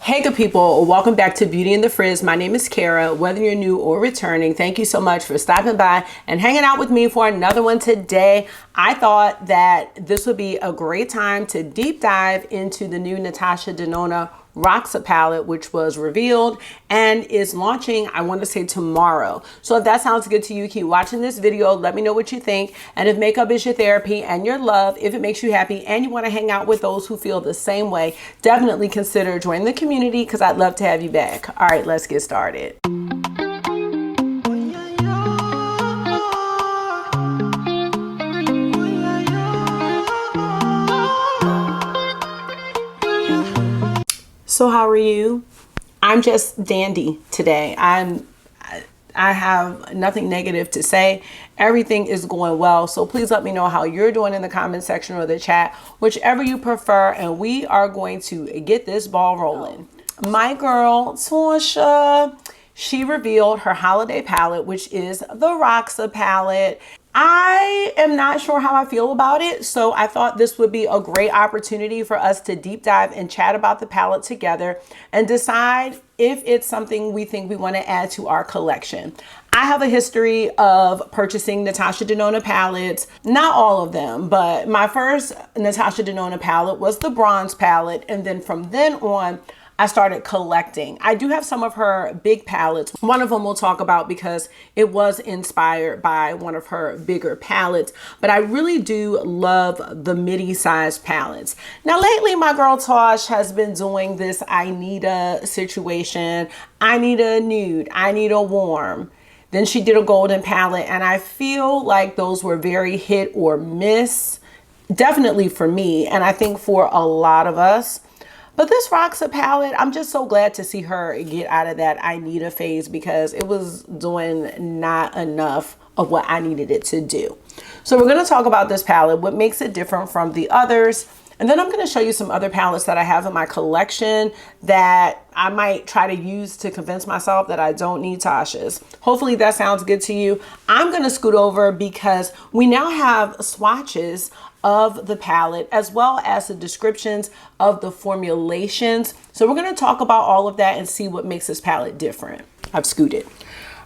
Hey good people, welcome back to Beauty and the Frizz. My name is Kara. Whether you're new or returning, thank you so much for stopping by and hanging out with me for another one today. I thought that this would be a great time to deep dive into the new Natasha Denona ROXA palette, which was revealed and is launching, I want to say tomorrow. So if that sounds good to you, keep watching this video. Let me know what you think. And if makeup is your therapy and your love, if it makes you happy and you want to hang out with those who feel the same way, definitely consider joining the community because I'd love to have you back. All right, let's get started. So how are you? I'm just dandy today. I have nothing negative to say. Everything is going well. So please let me know how you're doing in the comment section or the chat, whichever you prefer. And we are going to get this ball rolling. My girl, Natasha, she revealed her holiday palette, which is the ROXA palette. I am not sure how I feel about it, so I thought this would be a great opportunity for us to deep dive and chat about the palette together and decide if it's something we think we want to add to our collection. I have a history of purchasing Natasha Denona palettes, not all of them, but my first Natasha Denona palette was the bronze palette, and then from then on, I started collecting. I do have some of her big palettes. One of them we'll talk about because it was inspired by one of her bigger palettes, but I really do love the midi-sized palettes. Now lately, my girl Tosh has been doing this I need a situation. I need a nude, I need a warm. Then she did a golden palette, and I feel like those were very hit or miss, definitely for me, and I think for a lot of us. But this ROXA palette, I'm just so glad to see her get out of that I need a phase because it was doing not enough of what I needed it to do. So we're going to talk about this palette, what makes it different from the others. And then I'm going to show you some other palettes that I have in my collection that I might try to use to convince myself that I don't need Tasha's. Hopefully that sounds good to you. I'm going to scoot over because we now have swatches of the palette as well as the descriptions of the formulations. So we're going to talk about all of that and see what makes this palette different. I've scooted.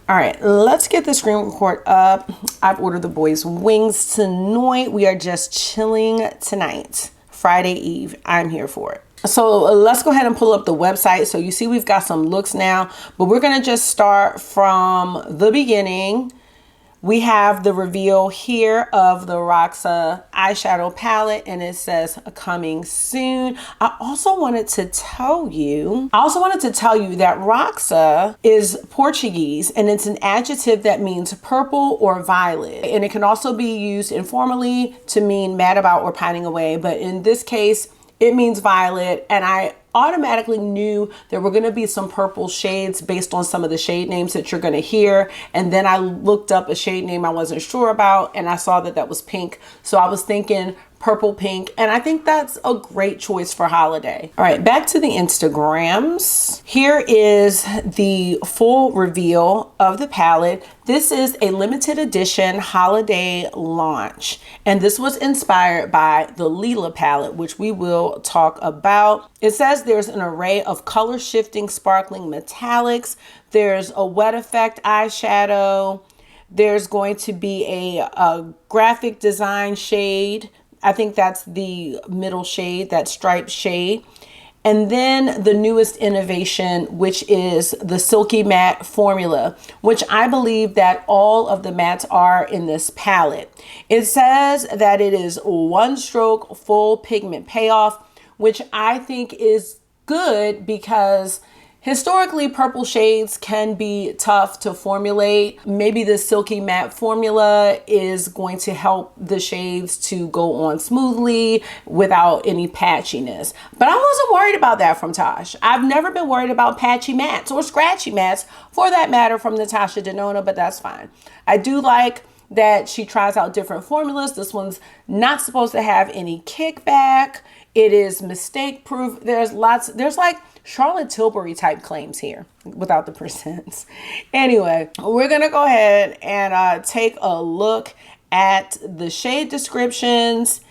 All right, let's get the screen record up. I've ordered the boys wings tonight. We are just chilling tonight. Friday Eve. I'm here for it. So let's go ahead and pull up the website. So you see we've got some looks now, but we're going to just start from the beginning. We have the reveal here of the ROXA eyeshadow palette, and it says coming soon. I also wanted to tell you that ROXA is Portuguese, and it's an adjective that means purple or violet. And it can also be used informally to mean mad about or pining away. But in this case, it means violet, and I automatically knew there were going to be some purple shades based on some of the shade names that you're going to hear. And then I looked up a shade name I wasn't sure about, and I saw that that was pink. So I was thinking purple pink, and I think that's a great choice for holiday. All right, back to the Instagrams. Here is the full reveal of the palette. This is a limited edition holiday launch, and this was inspired by the Lila palette, which we will talk about. It says there's an array of color shifting sparkling metallics. There's a wet effect eyeshadow. There's going to be a graphic design shade. I think that's the middle shade, that striped shade. And then the newest innovation, which is the Silky Matte formula, which I believe that all of the mattes are in this palette. It says that it is one stroke full pigment payoff, which I think is good because historically, purple shades can be tough to formulate. Maybe the Silky Matte formula is going to help the shades to go on smoothly without any patchiness. But I wasn't worried about that from Tosh. I've never been worried about patchy mattes or scratchy mattes for that matter from Natasha Denona, but that's fine. I do like that she tries out different formulas. This one's not supposed to have any kickback. It is mistake proof. There's like Charlotte Tilbury type claims here without the percents. Anyway, we're going to go ahead and take a look at the shade descriptions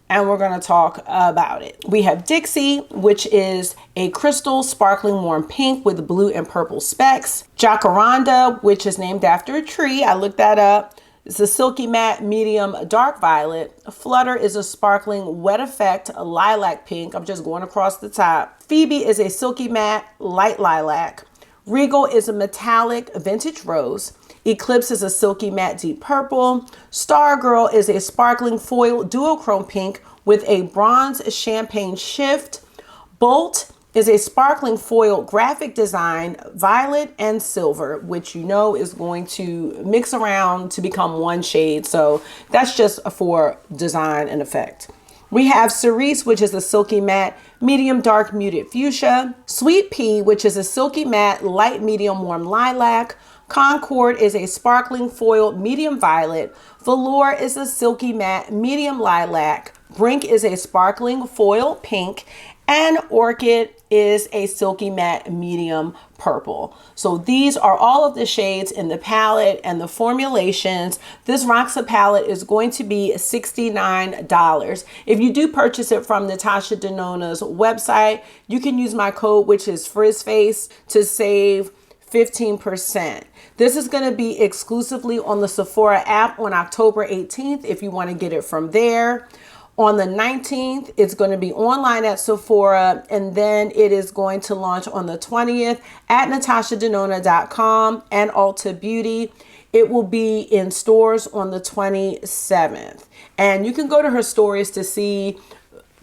and we're going to talk about it. We have Dixie, which is a crystal sparkling warm pink with blue and purple specks. Jacaranda, which is named after a tree. I looked that up. It's a silky matte medium dark violet. Flutter is a sparkling wet effect lilac pink. I'm just going across the top. Phoebe is a silky matte light lilac. Regal is a metallic vintage rose. Eclipse is a silky matte deep purple. Stargirl is a sparkling foil duochrome pink with a bronze champagne shift. Bolt is a sparkling foil graphic design, violet and silver, which you know is going to mix around to become one shade. So that's just for design and effect. We have Cerise, which is a silky matte medium dark muted fuchsia. Sweet Pea, which is a silky matte light medium warm lilac. Concord is a sparkling foil medium violet. Velour is a silky matte medium lilac. Brink is a sparkling foil pink. And Orchid is a silky matte medium purple. So these are all of the shades in the palette and the formulations. This ROXA palette is going to be $69. If you do purchase it from Natasha Denona's website, you can use my code, which is FRIZZFACE, to save 15%. This is going to be exclusively on the Sephora app on October 18th if you want to get it from there. On the 19th, it's going to be online at Sephora, and then it is going to launch on the 20th at natashadenona.com and Ulta Beauty. It will be in stores on the 27th. And you can go to her stories to see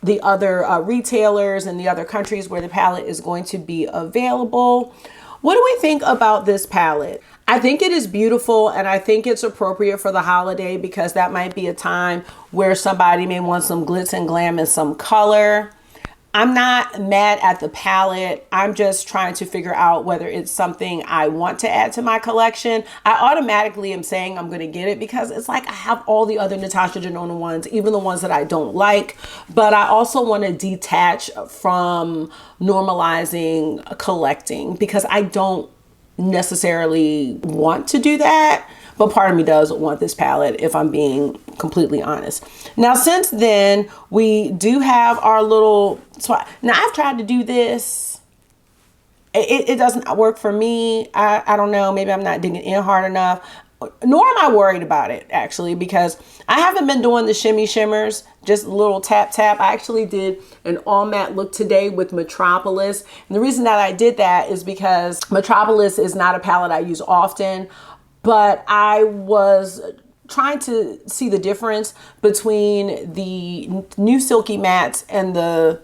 the other retailers and the other countries where the palette is going to be available. What do we think about this palette? I think it is beautiful, and I think it's appropriate for the holiday because that might be a time where somebody may want some glitz and glam and some color. I'm not mad at the palette. I'm just trying to figure out whether it's something I want to add to my collection. I automatically am saying I'm going to get it because it's like I have all the other Natasha Denona ones, even the ones that I don't like. But I also want to detach from normalizing collecting because I don't necessarily want to do that, but part of me does want this palette if I'm being completely honest. Now since then we do have our little swatch. Now I've tried to do this, it doesn't work for me. I don't know, maybe I'm not digging in hard enough, nor am I worried about it actually, because I haven't been doing the shimmy shimmers, just a little tap tap. I actually did an all matte look today with Metropolis. And the reason that I did that is because Metropolis is not a palette I use often, but I was trying to see the difference between the new silky mattes and the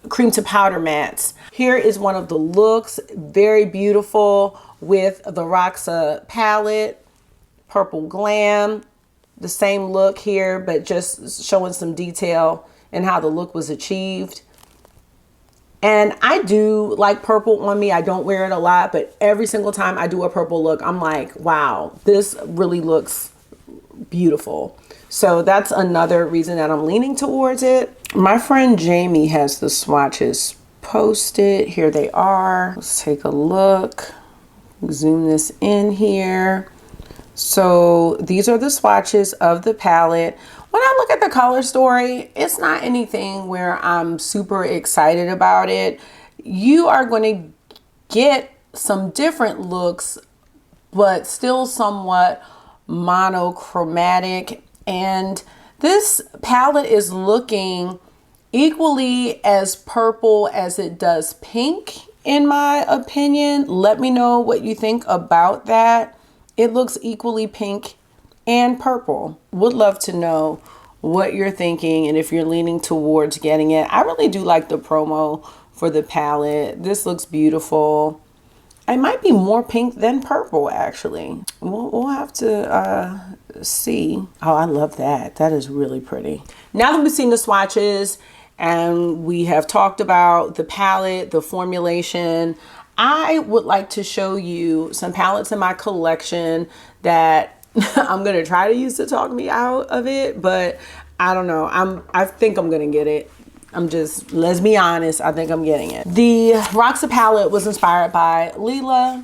cream to powder mattes. Here is one of the looks, very beautiful with the ROXA palette. Purple Glam, the same look here, but just showing some detail and how the look was achieved. And I do like purple on me. I don't wear it a lot, but every single time I do a purple look, I'm like, wow, this really looks beautiful. So that's another reason that I'm leaning towards it. My friend Jamie has the swatches posted. Here they are. Let's take a look. Zoom this in here. So these are the swatches of the palette. When I look at the color story, it's not anything where I'm super excited about it. You are going to get some different looks, but still somewhat monochromatic. And this palette is looking equally as purple as it does pink, in my opinion. Let me know what you think about that. It looks equally pink and purple. Would love to know what you're thinking and if you're leaning towards getting it. I really do like the promo for the palette. This looks beautiful. It might be more pink than purple, actually. We'll have to see. Oh, I love that. That is really pretty. Now that we've seen the swatches and we have talked about the palette, the formulation, I would like to show you some palettes in my collection that I'm going to try to use to talk me out of it, but I don't know. I think I'm going to get it. Let's be honest, I think I'm getting it. The ROXA palette was inspired by Leela,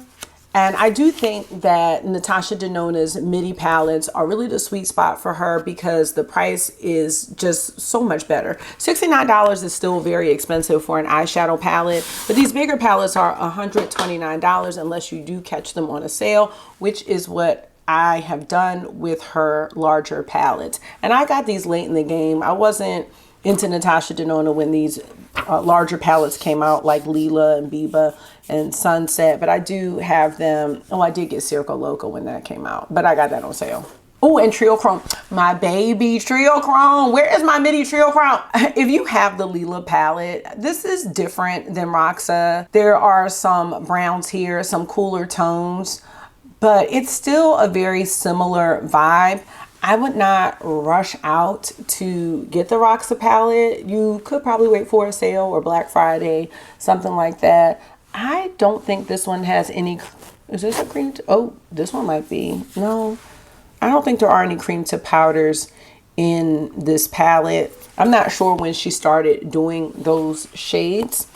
And I do think that Natasha Denona's midi palettes are really the sweet spot for her because the price is just so much better. $69 is still very expensive for an eyeshadow palette, but these bigger palettes are $129 unless you do catch them on a sale, which is what I have done with her larger palettes. And I got these late in the game. I wasn't into Natasha Denona when these larger palettes came out, like Lila and Biba and Sunset, but I do have them. Oh, I did get Circo Loco when that came out, but I got that on sale. Oh, and Trio Chrome, my baby Trio Chrome. Where is my midi Trio Chrome? If you have the Lila palette, this is different than ROXA. There are some browns here, some cooler tones, but it's still a very similar vibe. I would not rush out to get the ROXA palette. You could probably wait for a sale or Black Friday, something like that. I don't think this one has any, is this a cream? Oh, this one might be. No, I don't think there are any cream to powders in this palette. I'm not sure when she started doing those shades,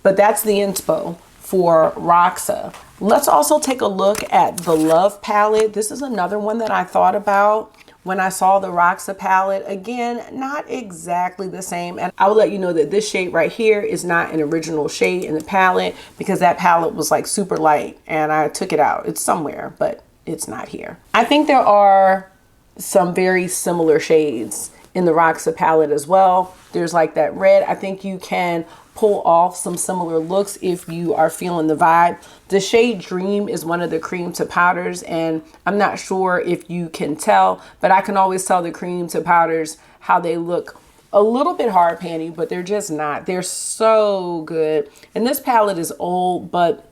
but that's the inspo for ROXA. Let's also take a look at the Love palette. This is another one that I thought about when I saw the ROXA palette. Again, not exactly the same. And I will let you know that this shade right here is not an original shade in the palette because that palette was like super light and I took it out. It's somewhere, but it's not here. I think there are some very similar shades in the ROXA palette as well. There's like that red. I think you can pull off some similar looks if you are feeling the vibe. The shade Dream is one of the cream to powders, and I'm not sure if you can tell, but I can always tell the cream to powders how they look a little bit hard panty, but they're just not. They're so good. And this palette is old, but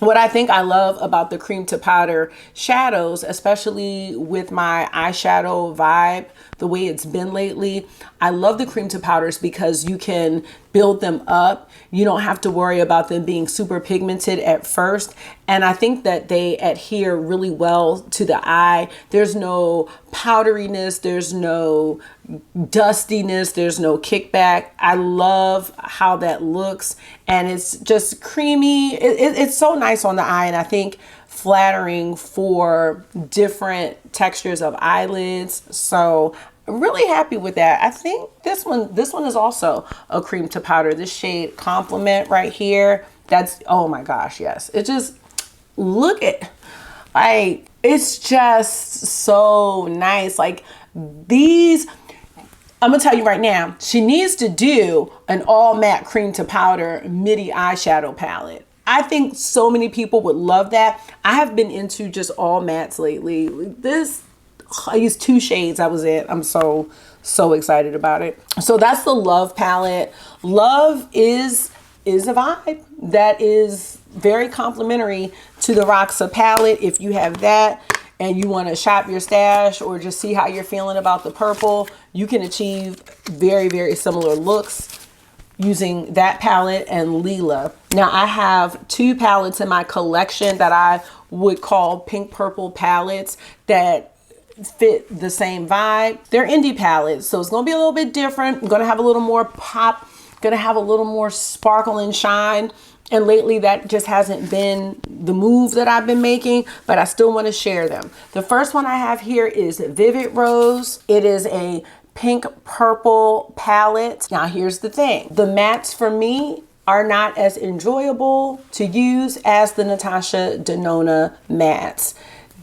what I think I love about the cream to powder shadows, especially with my eyeshadow vibe, the way it's been lately, I love the cream to powders because you can build them up. You don't have to worry about them being super pigmented at first. And I think that they adhere really well to the eye. There's no powderiness, there's no dustiness, there's no kickback. I love how that looks, and it's just creamy. It's so nice on the eye, and I think flattering for different textures of eyelids. So I'm really happy with that. I think this one is also a cream to powder. This shade Compliment right here, that's, oh my gosh, yes. It just, look at, like, it's just so nice. Like these, I'm gonna tell you right now, she needs to do an all matte cream to powder midi eyeshadow palette. I think so many people would love that. I have been into just all mattes lately. This, I used 2 shades. I was it. I'm so excited about it. So that's the Love palette. Love is a vibe that is very complimentary to the ROXA palette. If you have that and you want to shop your stash or just see how you're feeling about the purple, you can achieve very, very similar looks using that palette and Lila. Now I have 2 palettes in my collection that I would call pink purple palettes that fit the same vibe. They're indie palettes, so it's gonna be a little bit different. I'm gonna have a little more pop, gonna have a little more sparkle and shine. And lately that just hasn't been the move that I've been making, but I still want to share them. The first one I have here is Vivid Rose. It is a pink purple palette. Now here's the thing. The mattes for me are not as enjoyable to use as the Natasha Denona mattes.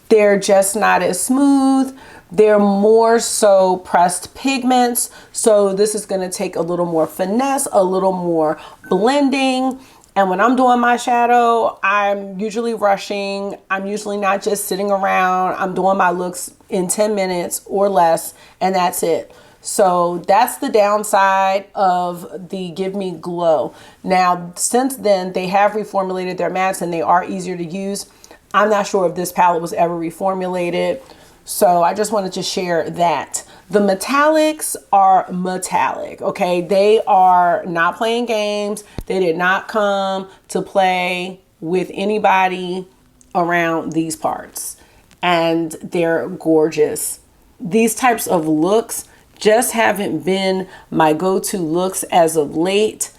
They're just not as smooth. They're more so pressed pigments. So this is gonna take a little more finesse, a little more blending. And when I'm doing my shadow, I'm usually rushing. I'm usually not just sitting around. I'm doing my looks in 10 minutes or less, and that's it. So that's the downside of the Give Me Glow. Now, since then, they have reformulated their mattes and they are easier to use. I'm not sure if this palette was ever reformulated, so I just wanted to share that. The metallics are metallic, okay? They are not playing games. They did not come to play with anybody around these parts, and they're gorgeous. These types of looks just haven't been my go-to looks as of late.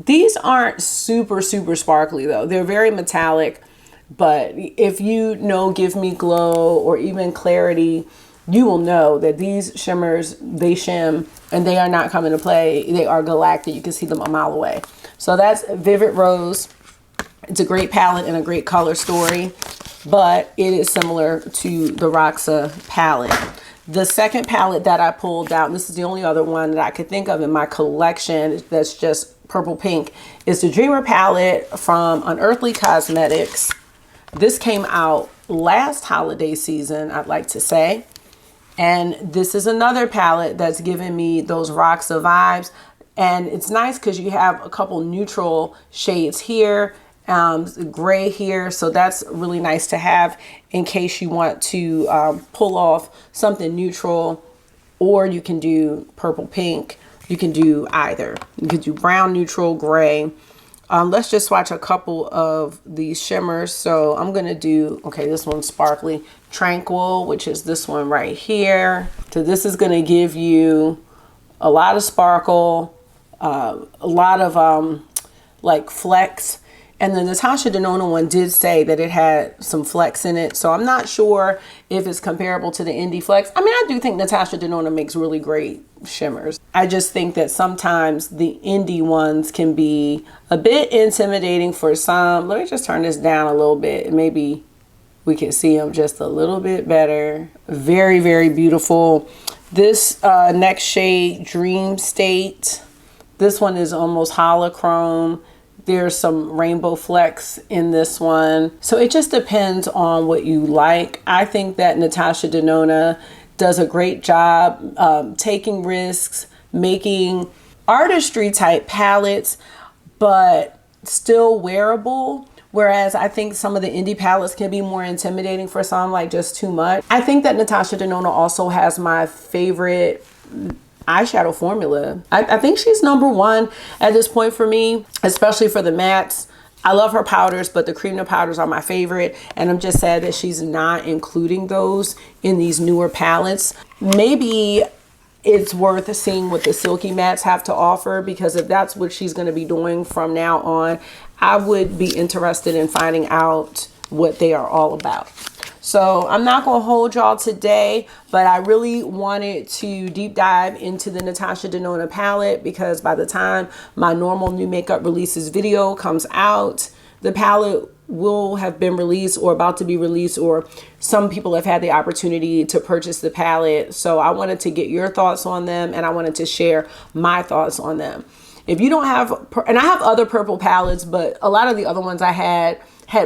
These aren't super sparkly though. They're very metallic. But if you know Give Me Glow or even Clarity, you will know that these shimmers, they shim and they are not coming to play. They are galactic. You can see them a mile away. So that's Vivid Rose. It's a great palette and a great color story, but it is similar to the ROXA palette. The second palette that I pulled out, and this is the only other one that I could think of in my collection that's just purple pink, is the Dreamer palette from Unearthly Cosmetics. This came out last holiday season, I'd like to say. And this is another palette that's giving me those ROXA vibes. And it's nice because you have a couple neutral shades here, gray here. So that's really nice to have in case you want to pull off something neutral, or you can do purple pink. You can do either. You can do brown, neutral, gray. Let's just swatch a couple of these shimmers. So I'm going to do, okay, this one's sparkly. Tranquil, which is this one right here. So this is going to give you a lot of sparkle, a lot of like flecks. And the Natasha Denona one did say that it had some flecks in it. So I'm not sure if it's comparable to the Indie Flex. I mean, I do think Natasha Denona makes really great shimmers. I just think that sometimes the Indie ones can be a bit intimidating for some. Let me just turn this down a little bit. Maybe we can see them just a little bit better. Very, very beautiful. This next shade, Dream State. This one is almost holochrome. There's some rainbow flecks in this one. So it just depends on what you like. I think that Natasha Denona does a great job taking risks, making artistry type palettes, but still wearable. Whereas I think some of the indie palettes can be more intimidating for some, like just too much. I think that Natasha Denona also has my favorite eyeshadow formula. I think she's #1 at this point for me, especially for the mattes. I love her powders, but the cream to powders are my favorite. And I'm just sad that she's not including those in these newer palettes. Maybe it's worth seeing what the silky mattes have to offer, because if that's what she's going to be doing from now on, I would be interested in finding out what they are all about. So I'm not going to hold y'all today, but I really wanted to deep dive into the Natasha Denona palette, because by the time my normal new makeup releases video comes out, the palette will have been released or about to be released, or some people have had the opportunity to purchase the palette. So I wanted to get your thoughts on them, and I wanted to share my thoughts on them. If you don't have, and I have other purple palettes, but a lot of the other ones I had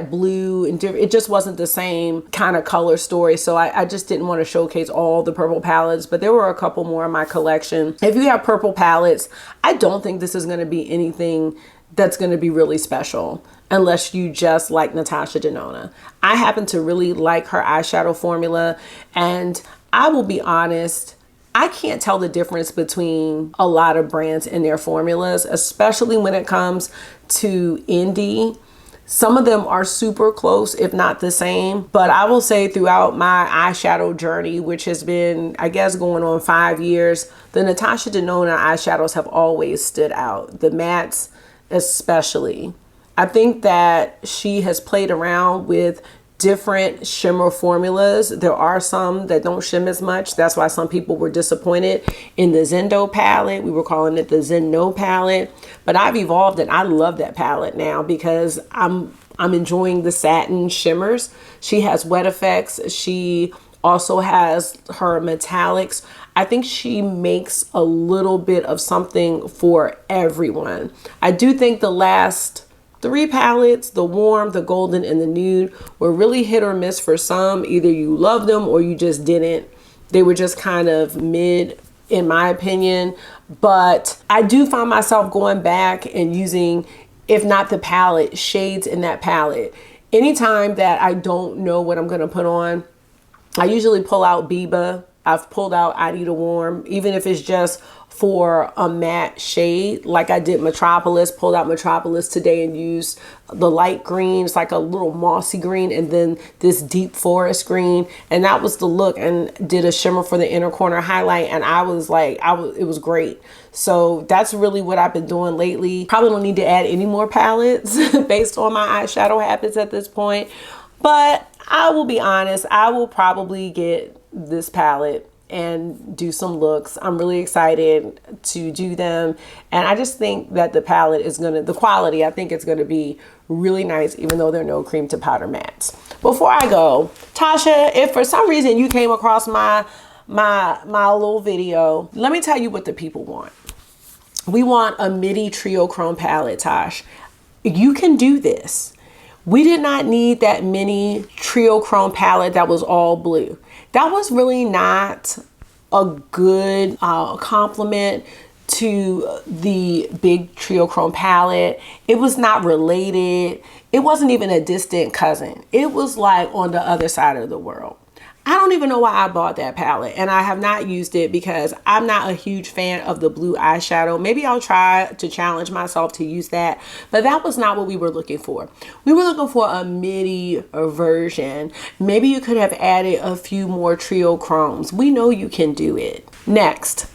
blue and different. It just wasn't the same kind of color story. So I just didn't want to showcase all the purple palettes, but there were a couple more in my collection. If you have purple palettes, I don't think this is going to be anything that's going to be really special unless you just like Natasha Denona. I happen to really like her eyeshadow formula, and I will be honest, I can't tell the difference between a lot of brands and their formulas, especially when it comes to indie. Some of them are super close, if not the same. But I will say throughout my eyeshadow journey, which has been, I guess, going on 5 years, the Natasha Denona eyeshadows have always stood out. The mattes especially. I think that she has played around with different shimmer formulas. There are some that don't shim as much. That's why some people were disappointed in the Zendo palette. We were calling it the Zendo palette, but I've evolved and I love that palette now because I'm enjoying the satin shimmers. She has wet effects. She also has her metallics. I think she makes a little bit of something for everyone. I do think the last 3 palettes, the warm, the golden, and the nude, were really hit or miss for some. Either you love them or you just didn't. They were just kind of mid, in my opinion. But I do find myself going back and using, if not the palette, shades in that palette. Anytime that I don't know what I'm going to put on, I usually pull out Biba. I've pulled out I Need a Warm, even if it's just for a matte shade, like I did Metropolis. Pulled out Metropolis today and used the light green. It's like a little mossy green, and then this deep forest green, and that was the look. And did a shimmer for the inner corner highlight, and I was like, it was great. So that's really what I've been doing lately. Probably don't need to add any more palettes based on my eyeshadow habits at this point. But I will be honest, I will probably get this palette and do some looks. I'm really excited to do them. And I just think that the palette is the quality, I think it's gonna be really nice, even though there are no cream to powder mattes. Before I go, Tasha, if for some reason you came across my little video, let me tell you what the people want. We want a midi trio chrome palette, Tosh. You can do this. We did not need that mini trio chrome palette that was all blue. That was really not a good compliment to the big trio chrome palette. It was not related. It wasn't even a distant cousin. It was like on the other side of the world. I don't even know why I bought that palette, and I have not used it because I'm not a huge fan of the blue eyeshadow. Maybe I'll try to challenge myself to use that, but that was not what we were looking for. We were looking for a midi version. Maybe you could have added a few more trio chromes. We know you can do it. Next,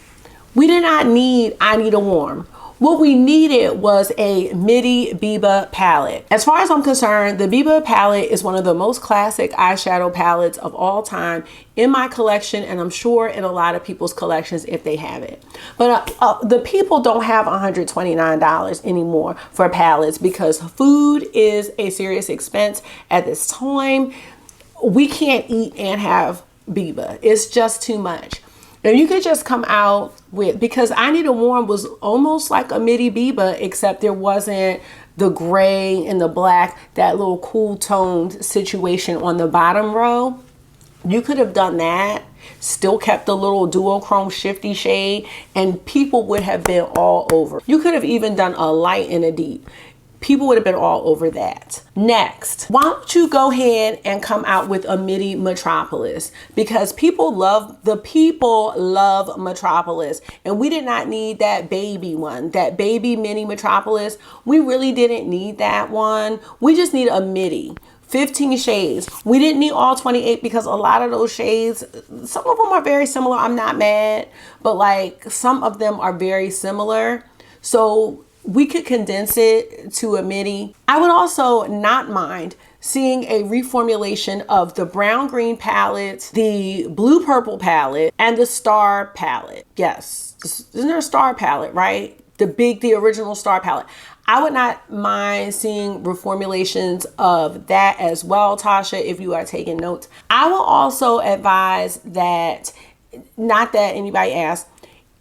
we did not need I Need a Warm. What we needed was a midi Biba palette. As far as I'm concerned, the Biba palette is one of the most classic eyeshadow palettes of all time in my collection, and I'm sure in a lot of people's collections if they have it. But the people don't have $129 anymore for palettes because food is a serious expense at this time. We can't eat and have Biba. It's just too much. Now you could just come out with, because I Need a Warm was almost like a midi Biba, except there wasn't the gray and the black, that little cool toned situation on the bottom row. You could have done that, still kept the little duochrome shifty shade, and people would have been all over. You could have even done a light and a deep. People would have been all over that. Next, why don't you go ahead and come out with a midi Metropolis, because people love Metropolis, and we did not need that baby one, that baby mini Metropolis. We really didn't need that one. We just need a midi. 15 shades. We didn't need all 28 because a lot of those shades, some of them are very similar. I'm not mad, but like some of them are very similar. So we could condense it to a midi. I would also not mind seeing a reformulation of the brown green palette, the blue purple palette, and the star palette. Yes, isn't there a star palette, right? The original star palette. I would not mind seeing reformulations of that as well, Tasha, if you are taking notes. I will also advise that, not that anybody asked,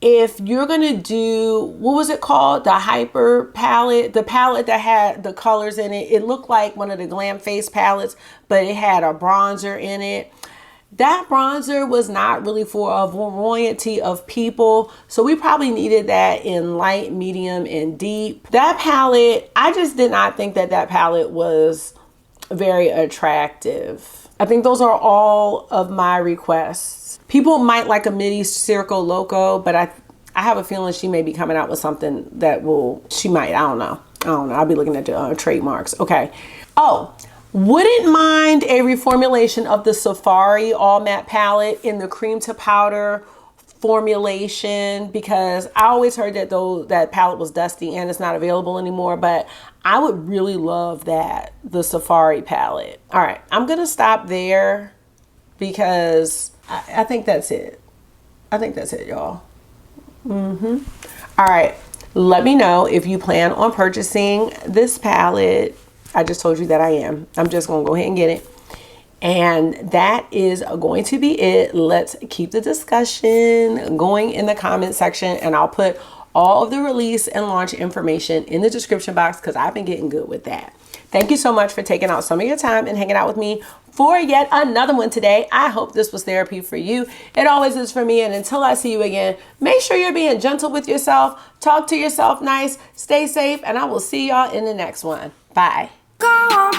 if you're gonna do, what was it called? The Hyper palette, the palette that had the colors in it. It looked like one of the Glam Face palettes, but it had a bronzer in it. That bronzer was not really for a variety of people. So we probably needed that in light, medium, and deep. That palette, I just did not think that that palette was very attractive. I think those are all of my requests. People might like a midi Circo Loco, but I have a feeling she may be coming out with something that she might, I don't know. I'll be looking at the trademarks. Okay. Oh, wouldn't mind a reformulation of the Safari All Matte palette in the cream to powder formulation, because I always heard that that palette was dusty and it's not available anymore, but I would really love the Safari palette. All right, I'm gonna stop there because I think that's it. I think that's it, y'all. All right, let me know if you plan on purchasing this palette. I just told you that I am. I'm just gonna go ahead and get it. And that is going to be it. Let's keep the discussion going in the comment section, and I'll put all of the release and launch information in the description box because I've been getting good with that. Thank you so much for taking out some of your time and hanging out with me for yet another one today. I hope this was therapy for you. It always is for me. And until I see you again, make sure you're being gentle with yourself. Talk to yourself nice. Stay safe. And I will see y'all in the next one. Bye. Go on,